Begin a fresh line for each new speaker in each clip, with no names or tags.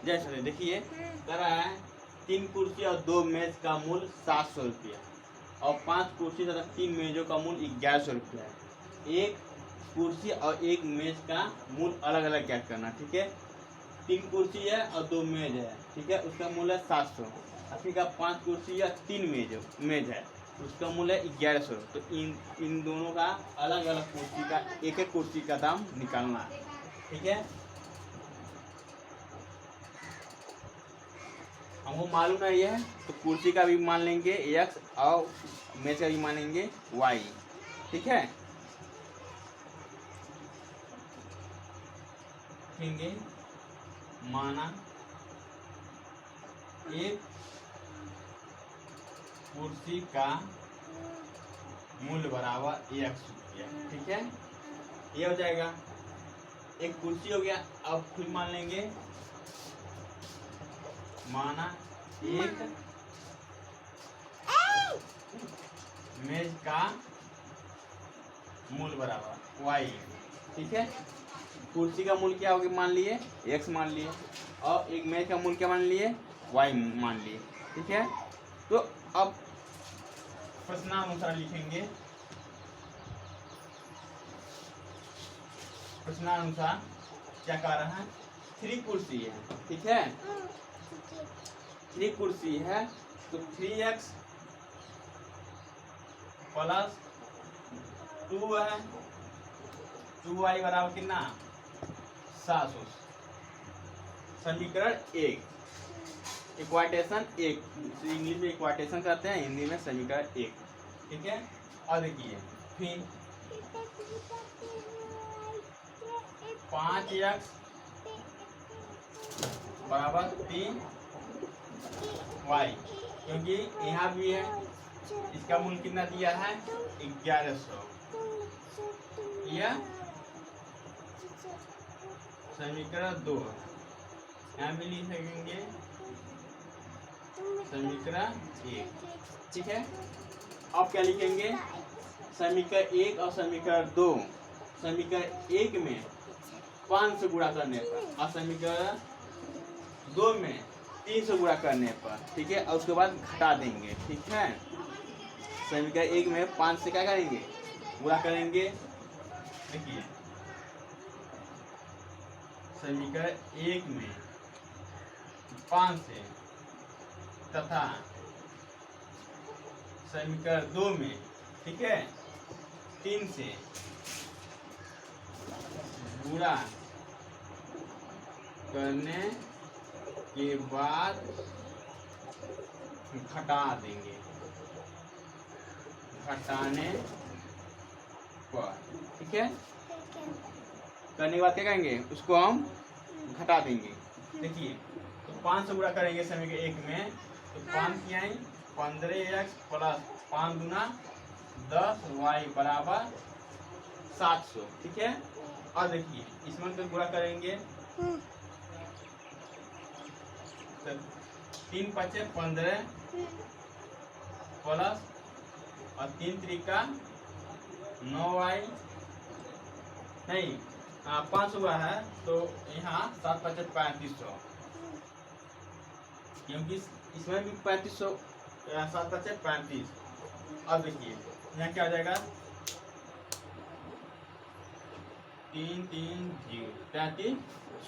जैसे देखिए कह रहा है 3 कुर्सी और 2 मेज का मूल्य 700 रुपया और 5 कुर्सी तथा 3 मेजों का मूल्य 1100 रुपया है। एक कुर्सी और एक मेज का मूल्य अलग अलग ज्ञात करना। ठीक है, 3 कुर्सी है और 2 मेज है। ठीक है, उसका मूल्य है 700। ठीक है, 5 कुर्सी या 3 मेज है, उसका मूल्य है 1100। तो इन दोनों का अलग अलग कुर्सी का एक एक कुर्सी का दाम निकालना है। ठीक है, हमको मालूम है ये, तो कुर्सी का भी मान लेंगे x और मेज का भी मानेंगे y। ठीक है, लिखेंगे माना एक कुर्सी का मूल्य बराबर x रुपया। ठीक है, ये हो जाएगा, एक कुर्सी हो गया। अब फिर मान लेंगे माना एक मेज का मूल्य बराबर y। ठीक है, कुर्सी का मूल्य क्या हो गया मान लिए x मान लिए, और एक मेज का मूल्य क्या मान लिए y मान लिए। ठीक है, तो अब प्रश्नानुसार लिखेंगे। प्रश्नानुसार क्या कह रहा है, 3 कुर्सी है। ठीक है, 3 कुर्सी है तो 3x प्लस 2 है, 2y बराबर कितना 700। समीकरण 1, इक्वेशन 1, इंग्लिश में इक्वेशन करते हैं, हिंदी में समीकरण 1। ठीक है, और देखिए फिर 5x बराबर 3y, क्योंकि यहाँ भी है, इसका मूल्य कितना दिया है 1100। यह समीकरण 2 यहाँ भी लिख सकेंगे समीकरण 1। ठीक है, अब क्या लिखेंगे, समीकरण 1 और समीकरण 2। समीकरण 1 में 5 से गुणा करने पर और समीकरण 2 में 3 से गुणा करने पर। ठीक है, और उसके बाद घटा देंगे। ठीक है, समीकरण 1 में 5 से क्या करेंगे गुणा करेंगे। देखिए समीकरण 1 में 5 से तथा समीकरण 2 में, ठीक है, 3 से गुणा करने के बाद घटा देंगे। घटाने पर, ठीक है, करने के बाद क्या करेंगे, उसको हम घटा देंगे। देखिए तो 5 से गुणा करेंगे समीकरण 1 में, तो 5 किया 15x प्लस 5 गुना 10y बराबर 700। ठीक है, और देखिए इसमें तो गुणा करेंगे तो 3 5 15 प्लस और 3 त्रिका 9y, नहीं 5 हुआ है, तो यहाँ 7 5 3500, क्योंकि इसमें भी 3500, 7 5 35। अब देखिए यहाँ क्या हो जाएगा 3 3 0 33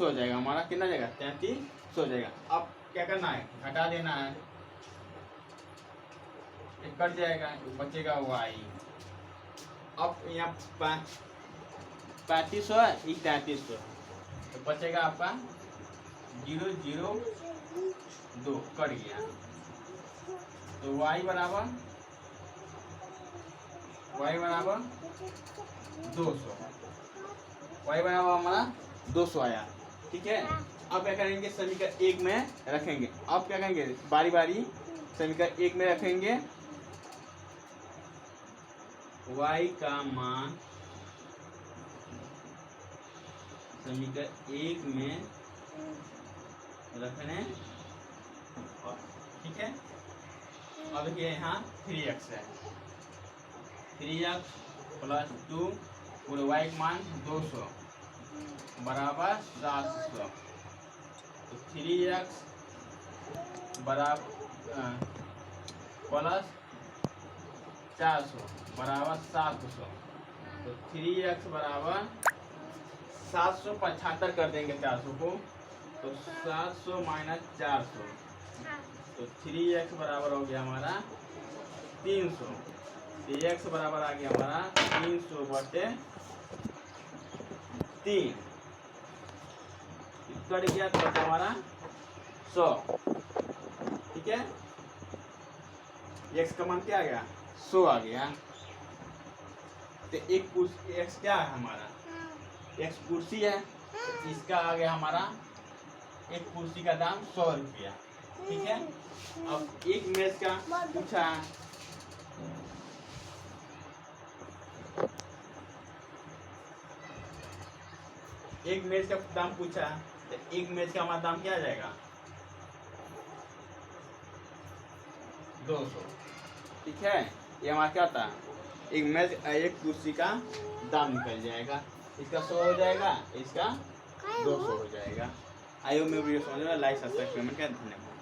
हो जाएगा, हमारा कितना जाएगा 33 हो जाएगा। अब क्या करना है, घटा देना है, कट जाएगा, बचेगा y। अब यहाँ 3500 है, 3300, तो बचेगा आपका 0 0 2 कट गया, तो y बराबर 200, y बराबर हमारा 200 आया। ठीक है, अब क्या करेंगे, समीकरण 1 में रखेंगे। अब क्या करेंगे, बारी बारी समीकरण 1 में रखेंगे y का मान समीकरण 1 में रखने। ठीक है, अब देखिए यहाँ 3x है, 3x प्लस 2 पूरे y का मान 200 बराबर 700। तो 3x बराबर प्लस 400 बराबर 700। तो 3x बराबर 775 कर देंगे 400 को, तो 700 माइनस 400, तो 3x बराबर हो गया हमारा 300। तो x बराबर आ गया हमारा 300/3, कट गया तो हमारा 100। ठीक है, x का मान क्या आ गया 100 आ गया। तो एक कुर्सी x क्या है हमारा, x कुर्सी है, तो इसका आ गया हमारा एक कुर्सी का दाम 100 रुपया। ठीक है, अब एक मेज का पूछा, एक मेज का दाम पूछा, तो एक मेज का हमारा दाम क्या आ जाएगा 200। ठीक है, ये हमारा क्या था, एक मेज एक कुर्सी का दाम निकल जाएगा, इसका 100 हो जाएगा, इसका 200 हो जाएगा। आइए मैं वीडियो समझ में लाइक सब्सक्राइब करने का धन्यवाद।